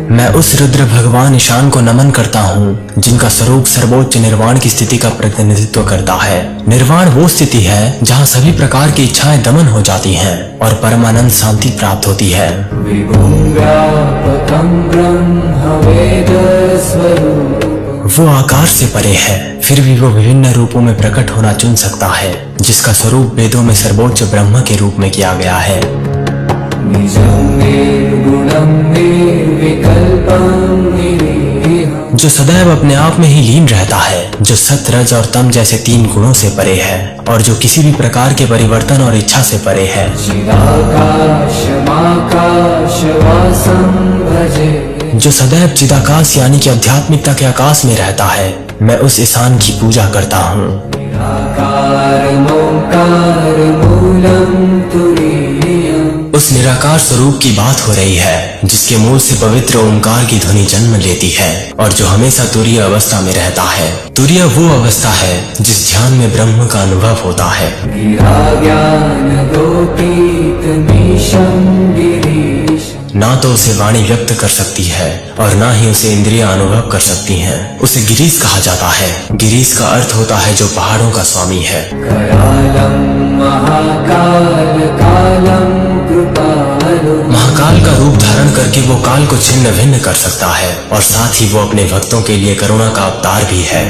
मैं उस रुद्र भगवान ईशान को नमन करता हूँ जिनका स्वरूप सर्वोच्च निर्वाण की स्थिति का प्रतिनिधित्व करता है। निर्वाण वो स्थिति है जहाँ सभी प्रकार की इच्छाएं दमन हो जाती हैं और परमानंद शांति प्राप्त होती है। वो आकार से परे है, फिर भी वो विभिन्न रूपों में प्रकट होना चुन सकता है, जिसका स्वरूप वेदों में सर्वोच्च ब्रह्म के रूप में किया गया है। जो सदैव अपने आप में ही लीन रहता है, जो सत्य, रज और तम जैसे तीन गुणों से परे है और जो किसी भी प्रकार के परिवर्तन और इच्छा से परे है। जो सदैव चिदाकाश यानी कि आध्यात्मिकता के आकाश में रहता है, मैं उस ईशान की पूजा करता हूँ। उस निराकार स्वरूप की बात हो रही है जिसके मूल से पवित्र ओंकार की ध्वनि जन्म लेती है और जो हमेशा तुरीय अवस्था में रहता है। तुरीय वो अवस्था है जिस ध्यान में ब्रह्म का अनुभव होता है। ना तो उसे वाणी व्यक्त कर सकती है और ना ही उसे इंद्रियां अनुभव कर सकती हैं। उसे गिरीश कहा जाता है। गिरीश का अर्थ होता है जो पहाड़ों का स्वामी है। महाकाल का रूप धारण करके वो काल को छिन्न भिन्न कर सकता है और साथ ही वो अपने भक्तों के लिए करुणा का अवतार भी है।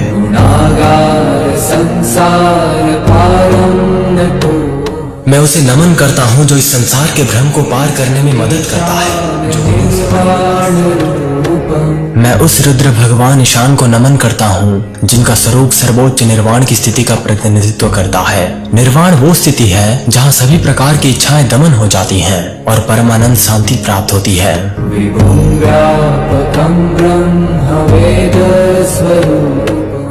मैं उसे नमन करता हूँ जो इस संसार के भ्रम को पार करने में मदद करता है। मैं उस रुद्र भगवान ईशान को नमन करता हूँ जिनका स्वरूप सर्वोच्च निर्वाण की स्थिति का प्रतिनिधित्व करता है। निर्वाण वो स्थिति है जहाँ सभी प्रकार की इच्छाएं दमन हो जाती हैं और परमानंद शांति प्राप्त होती है।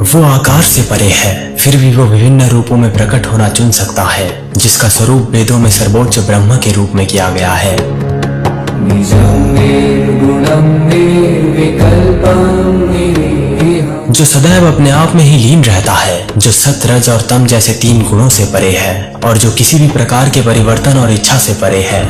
वो आकार से परे है, फिर भी वो विभिन्न रूपों में प्रकट होना चुन सकता है, जिसका स्वरूप वेदों में सर्वोच्च ब्रह्म के रूप में किया गया है। जो सदैव अपने आप में ही लीन रहता है, जो सत्य, रज और तम जैसे तीन गुणों से परे है और जो किसी भी प्रकार के परिवर्तन और इच्छा से परे है।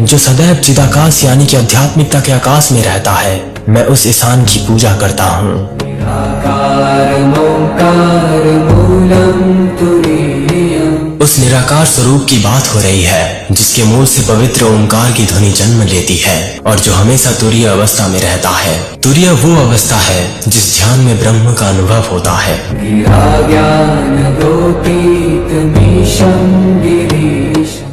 जो सदैव चिदाकाश यानी कि आध्यात्मिकता के आकाश में रहता है, मैं उस ईशान की पूजा करता हूँ। उस निराकार स्वरूप की बात हो रही है जिसके मूल से पवित्र ओंकार की ध्वनि जन्म लेती है और जो हमेशा तुरीय अवस्था में रहता है। तुरीय वो अवस्था है जिस ध्यान में ब्रह्म का अनुभव होता है।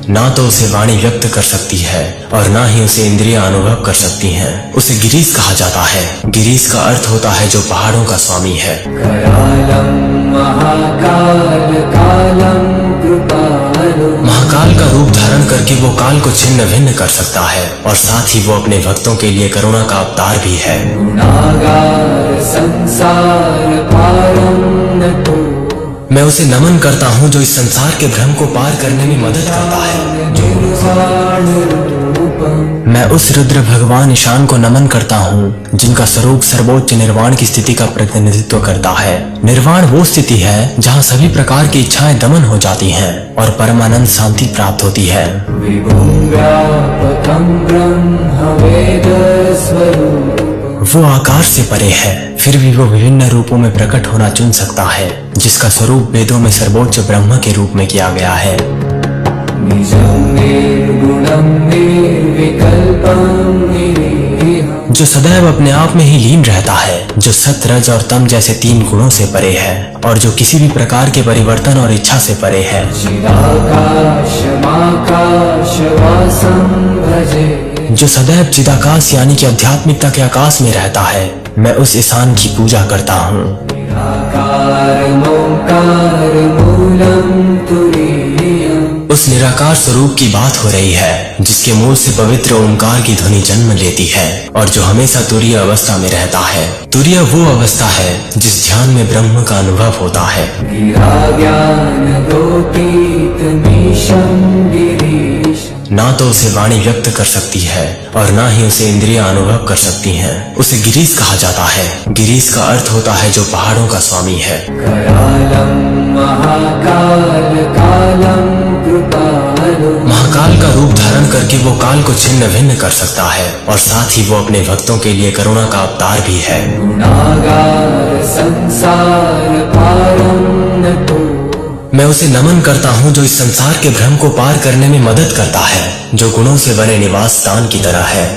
ना तो उसे वाणी व्यक्त कर सकती है और ना ही उसे इंद्रियां अनुभव कर सकती हैं। उसे गिरीश कहा जाता है। गिरीश का अर्थ होता है जो पहाड़ों का स्वामी है। महाकाल का रूप धारण करके वो काल को छिन्न भिन्न कर सकता है और साथ ही वो अपने भक्तों के लिए करुणा का अवतार भी है। मैं उसे नमन करता हूँ जो इस संसार के भ्रम को पार करने में मदद करता है। मैं उस रुद्र भगवान ईशान को नमन करता हूँ जिनका स्वरूप सर्वोच्च निर्वाण की स्थिति का प्रतिनिधित्व करता है। निर्वाण वो स्थिति है जहाँ सभी प्रकार की इच्छाएं दमन हो जाती हैं और परमानंद शांति प्राप्त होती है। वो आकार से परे है, फिर भी वो विभिन्न रूपों में प्रकट होना चुन सकता है, जिसका स्वरूप वेदों में सर्वोच्च ब्रह्म के रूप में किया गया है। जो सदैव अपने आप में ही लीन रहता है, जो सत्य, रज और तम जैसे तीन गुणों से परे है और जो किसी भी प्रकार के परिवर्तन और इच्छा से परे है। जो सदैव चिदाकाश यानी कि आध्यात्मिकता के आकाश में रहता है, मैं उस ईशान की पूजा करता हूँ। उस निराकार स्वरूप की बात हो रही है जिसके मूल से पवित्र ओंकार की ध्वनि जन्म लेती है और जो हमेशा तुरीय अवस्था में रहता है। तुरीय वो अवस्था है जिस ध्यान में ब्रह्म का अनुभव होता है। ना तो उसे वाणी व्यक्त कर सकती है और ना ही उसे इंद्रियां अनुभव कर सकती हैं। उसे गिरीश कहा जाता है। गिरीश का अर्थ होता है जो पहाड़ों का स्वामी है। का रूप धारण करके वो काल को छिन्न भिन्न कर सकता है और साथ ही वो अपने भक्तों के लिए करुणा का अवतार भी है। गुणागार संसार पारं तू, मैं उसे नमन करता हूँ जो इस संसार के भ्रम को पार करने में मदद करता है, जो गुणों से बने निवास स्थान की तरह है।